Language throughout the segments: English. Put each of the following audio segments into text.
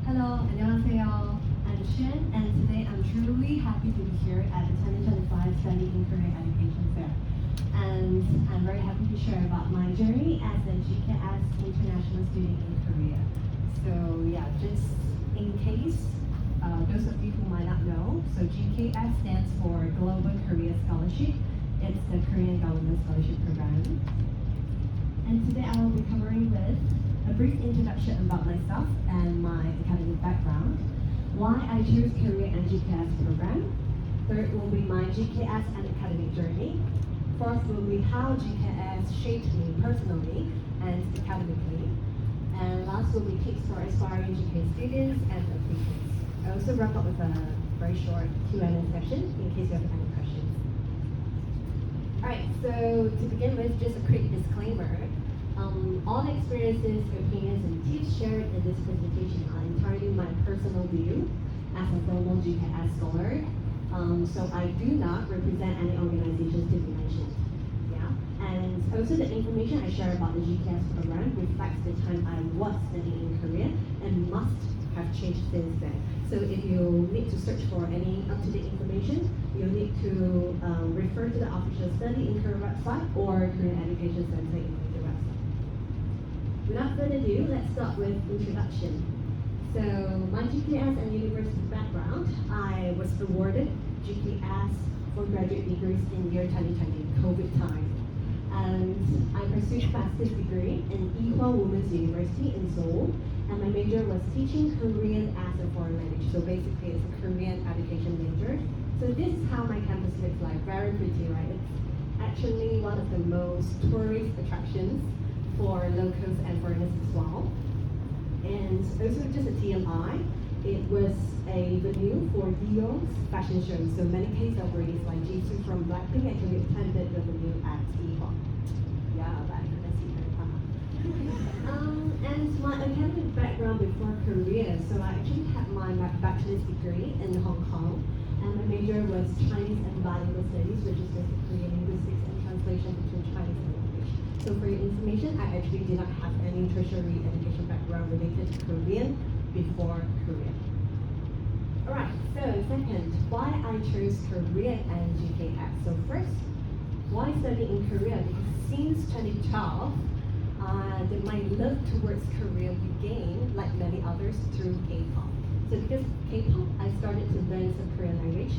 Hello, 안녕하세요. I'm Shin, and today I'm truly happy to be here at the 2025 Study in Korea Education Fair. And I'm very happy to share about my journey as a GKS international student in Korea. So yeah, just in case those of you who might not know, so GKS stands for Global Korea Scholarship. It's the Korean Government Scholarship Program. And today I will be covering with a brief introduction about myself and my academic background, why I chose Korea and GKS program. Third will be my GKS and academic journey. Fourth will be how GKS shaped me personally and academically. And last will be tips for aspiring GKS students and applicants. I also wrap up with a very short Q&A session in case you have any questions. Alright, so to begin with, just a quick disclaimer. All experiences, opinions, and tips shared in this presentation are entirely my personal view as a formal GKS scholar. So I do not represent any organizations to be mentioned. Yeah, and also the information I share about the GKS program reflects the time I was studying in Korea and must have changed since then. So if you need to search for any up-to-date information, you'll need to refer to the official Study in Korea website or Korean Education Center in the website. Without further ado, let's start with introduction. So my GKS and university background, I was awarded GKS for graduate degrees in year 2020, COVID time. And I pursued master's degree in Ewha Women's University in Seoul. And my major was teaching Korean as a foreign language. So basically it's a Korean education major. So this is how my campus looks like, very pretty, right? It's actually one of the most tourist attractions for locals and foreigners as well. And also just a TMI, it was a venue for Dior's fashion show. So many K-celebrities like Jisoo from Blackpink actually attended the venue at Ewha. Yeah, that I see very fun. And my academic background before Korea, so I actually had my bachelor's degree in Hong Kong, and my major was Chinese and Bilingual Studies, which is basically linguistics and translation between Chinese and English. So for your information, I actually did not have any tertiary education background related to Korean before Korea. Alright, so second, why I chose Korea and GKS. So first, why study in Korea? Because since 2012, my love towards Korea began, like many others, through K-pop. So because K-pop, I started to learn some Korean language.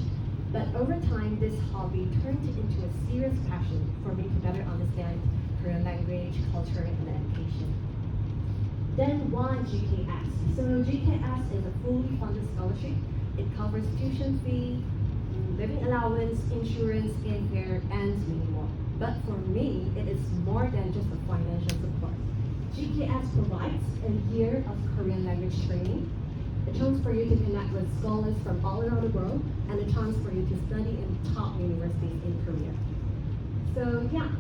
But over time, this hobby turned into a serious passion for me to better understand Korean language, culture, and education. Then why GKS? So GKS is a fully funded scholarship. It covers tuition fee, living allowance, insurance, airfare, and many more. But for me, it is more than just a financial support. GKS provides a year of Korean language training, a chance for you to connect with scholars from all around the world, and a chance for you to study in top universities in Korea. So yeah,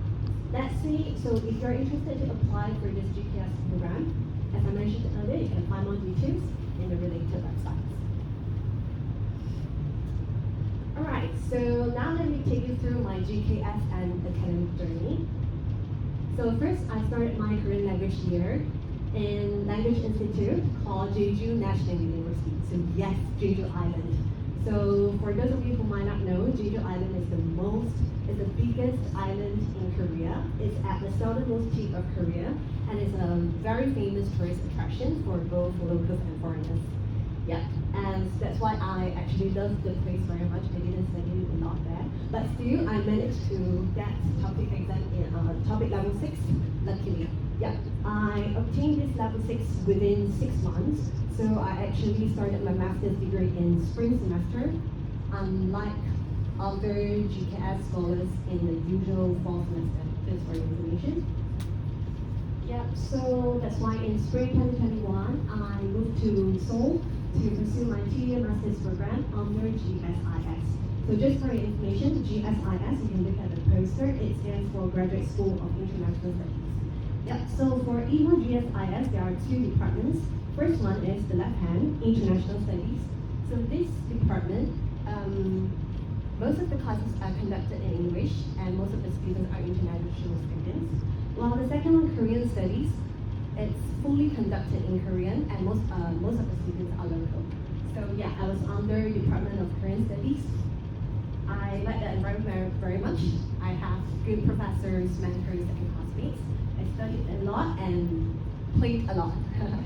let's see. So if you're interested to apply for this GKS program, as I mentioned earlier, you can find more details in the related websites. Alright, so now let me take you through my GKS and academic journey. So first, I started my Korean language year in Language Institute called Jeju National University. So yes, Jeju Island. So for those of you who might not know, Jeju Island is the biggest island in Korea. It's at the southernmost tip of Korea, and it's a very famous tourist attraction for both locals and foreigners. Yeah, and that's why I actually love the place very much. I didn't study a lot there, but still I managed to get topic exam in topic level 6, luckily. Yeah, I obtained this level 6 within 6 months. So I actually started my master's degree in spring semester, unlike other GKS scholars in the usual fall semester. Just for your information. Yeah, so that's why in spring 2021, I moved to Seoul to pursue my 2-year master's program under GSIS. So just for your information, GSIS, you can look at the poster, it stands for Graduate School of International Studies. Yep, so for Ewha GSIS, there are 2 departments. First one is the left hand, International Studies. So this department, most of the classes are conducted in English, and most of the students are international students. While the second one, Korean Studies, It's fully conducted in Korean, and most of the students are local. So yeah, I was under Department of Korean Studies. I like the environment very much. I have good professors, mentors, and classmates. I studied a lot and played a lot,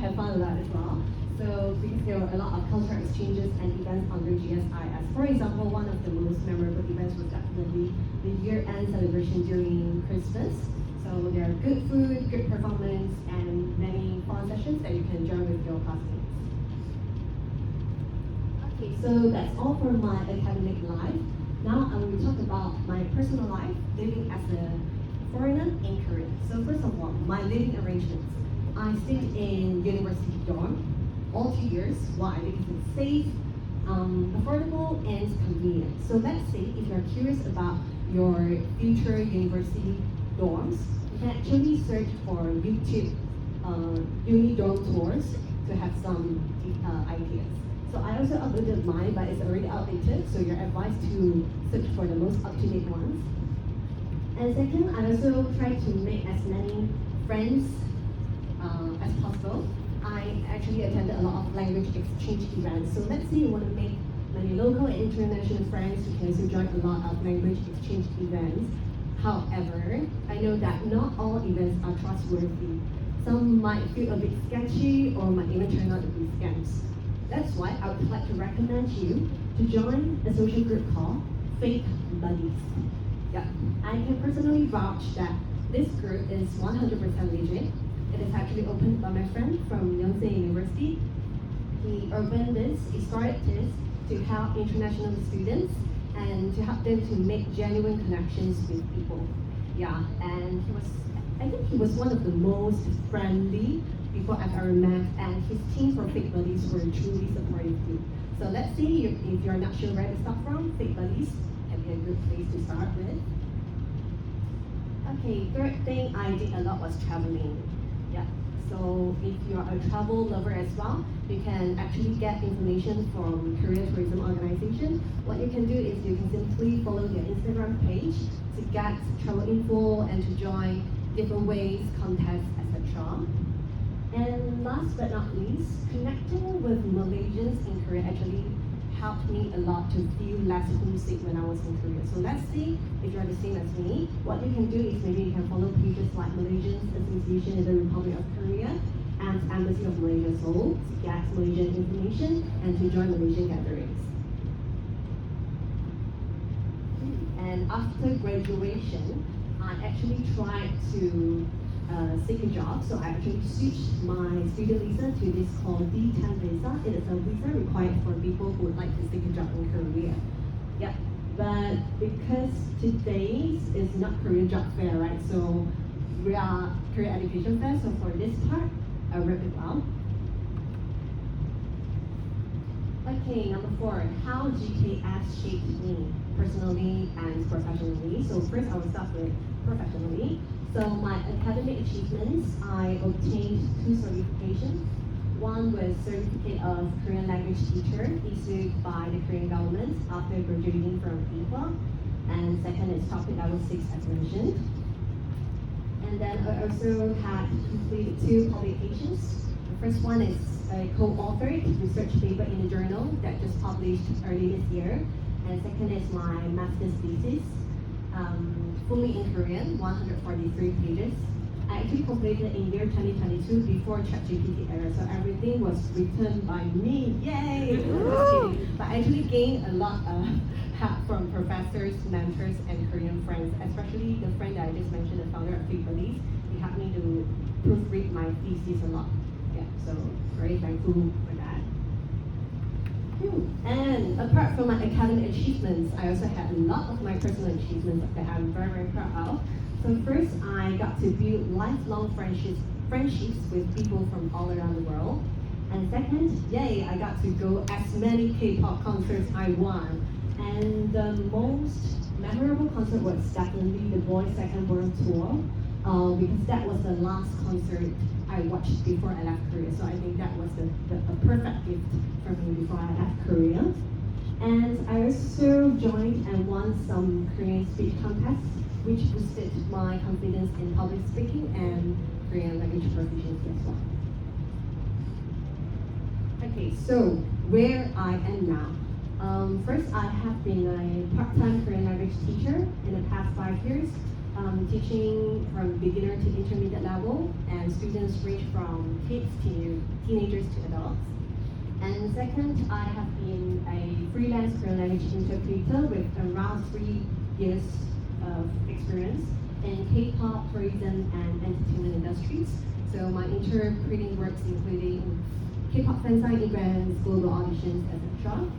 had fun a lot as well. So because there were a lot of cultural exchanges and events under GSIS. For example, one of the most memorable events was definitely the year-end celebration during Christmas. So there are good food, good performance, and many fun sessions that you can join with your classmates. Okay, so that's all for my academic life. Now I will talk about my personal life, living as a foreigner in Korea. So first of all, my living arrangements. I stayed in university dorm all 2 years. Why? Because it's safe, affordable, and convenient. So let's say if you're curious about your future university dorms, you can actually search for YouTube uni dorm tours to have some ideas. So I also uploaded mine, but it's already outdated, so you're advised to search for the most up-to-date ones. And second, I also try to make as many friends as possible. I actually attended a lot of language exchange events. So let's say you want to make many local and international friends, you can also join a lot of language exchange events. However, I know that not all events are trustworthy. Some might feel a bit sketchy or might even turn out to be scams. That's why I would like to recommend you to join a social group called Fake Buddies. Yeah, I can personally vouch that this group is 100% legit. It is actually opened by my friend from Yonsei University. He opened this, he started this to help international students and to help them to make genuine connections with people. Yeah, and I think he was one of the most friendly people I've ever met, and his team for Fake Buddies were truly supportive too. So let's see if you're not sure where to start from, Fake Buddies can be a good place to start with. Okay, third thing I did a lot was traveling. Yeah, so if you're a travel lover as well, you can actually get information from Korea Tourism Organization. What you can do is you can simply follow their Instagram page to get travel info and to join giveaways, contests, etc. And last but not least, connecting with Malaysians in Korea actually helped me a lot to feel less homesick when I was in Korea. So let's see if you're the same as me. What you can do is maybe you can follow pages like Malaysians Association in the Republic of Korea and Embassy of Malaysia Seoul to get Malaysian information and to join Malaysian gatherings. And after graduation, I actually tried to seek a job. So I actually switched my student visa to this called D10 visa. It is a visa required for people who would like to seek a job in Korea. Yeah, but because today's is not Korean job fair, right? So we are Korea Education Fair. So for this part, I'll wrap it up. Okay, number 4, how GKS shaped me personally and professionally. So first I will start with professionally. So my academic achievements, I obtained 2 certifications. One was Certificate of Korean Language Teacher issued by the Korean government after graduating from IPA. And second is Topic Level 6 as mentioned. And then I also had completed 2 publications. The first one is a co-authored research paper in a journal that just published early this year. And second is my master's thesis, fully in Korean, 143 pages. I actually completed in year 2022 before ChatGPT era, so everything was written by me. Yay! Just kidding. But I actually gained a lot of help from professors, mentors, and Korean friends, especially the friend that I just mentioned, the founder of Fake Buddies. He helped me to proofread my thesis a lot. Yeah, so very thankful for that. And apart from my academic achievements, I also had a lot of my personal achievements that I'm very, very proud of. So first, I got to build lifelong friendships with people from all around the world. And second, yay, I got to go as many K-pop concerts I want. And the most memorable concert was definitely the Boys Second World Tour, because that was the last concert I watched before I left Korea. So I think that was a perfect gift for me before I left Korea. And I also joined and won some Korean speech contests, which boosted my confidence in public speaking and Korean language proficiency as well. Okay, so where I am now. First, I have been a part-time Korean language teacher in the past 5 years, teaching from beginner to intermediate level, and students range from kids to teenagers to adults. And second, I have been a freelance Korean language interpreter with around 3 years of experience in K-pop, tourism, and entertainment industries. So my interpreting works including K-pop fan-sign events, global auditions, etc.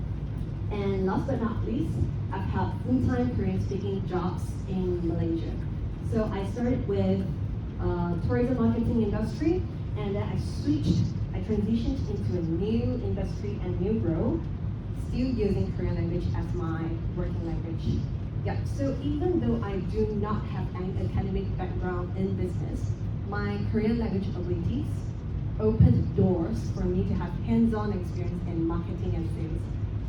And last but not least, I've had full-time Korean-speaking jobs in Malaysia. So I started with tourism marketing industry, and then I transitioned into a new industry and new role, still using Korean language as my working language. Yeah, so even though I do not have any academic background in business, my Korean language abilities opened doors for me to have hands-on experience in marketing and sales.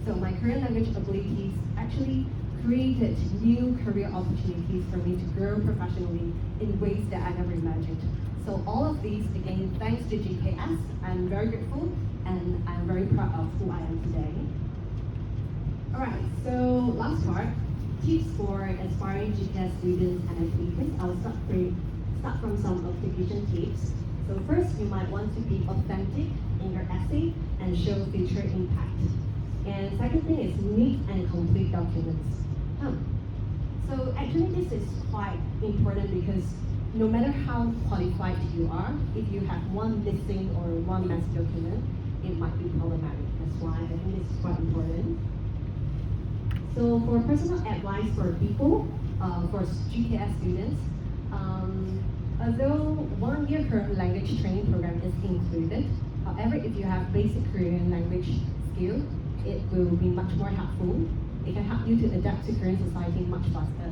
So my Korean language abilities actually created new career opportunities for me to grow professionally in ways that I never imagined. So all of these, again, thanks to GKS, I'm very grateful and I'm very proud of who I am today. Alright, so last part, tips for aspiring GKS students and educators. I'll start from some application tips. So first, you might want to be authentic in your essay and show future impact. And second thing is neat and complete documents. So actually this is quite important because no matter how qualified you are, if you have one missing or one messy document, it might be problematic. That's why I think this is quite important. So for personal advice for people, for GKS students, although 1 year Korean language training program is included, however, if you have basic Korean language skill, it will be much more helpful. It can help you to adapt to Korean society much faster.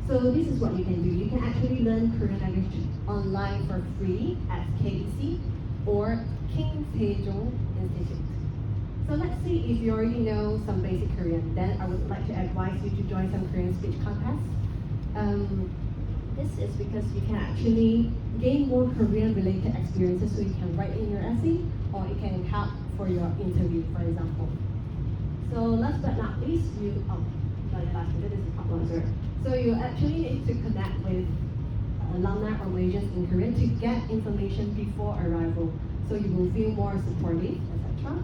So this is what you can do. You can actually learn Korean language online for free at KBC or King Sejong Institute. So let's see if you already know some basic Korean, then I would like to advise you to join some Korean speech contests. This is because you can actually gain more Korean-related experiences, so you can write in your essay, or it can help for your interview, for example. So last but not least, so you actually need to connect with alumni or majors in Korea to get information before arrival, so you will feel more supportive, etc.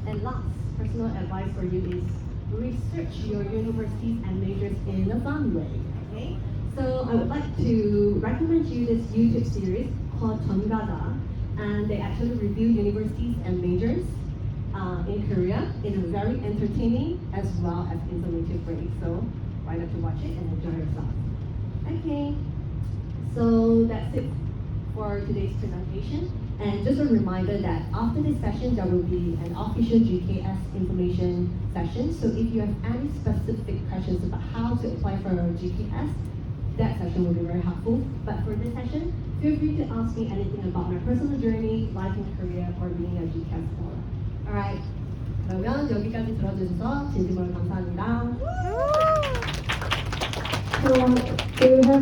And last, personal advice for you is research your universities and majors in a fun way. Okay? So I would like to recommend you this YouTube series called Jeongada, and they actually review universities and majors in Korea in a very entertaining as well as informative way. So why not to watch it and enjoy yourself? Okay, so that's it for today's presentation. And just a reminder that after this session, there will be an official GKS information session. So if you have any specific questions about how to apply for GKS, that session will be very helpful. But for this session, feel free to ask me anything about my personal journey, life in Korea, or being a GKS scholar. Alright, 그러면 여기까지 들어주셔서 진심으로 감사합니다. So, do you have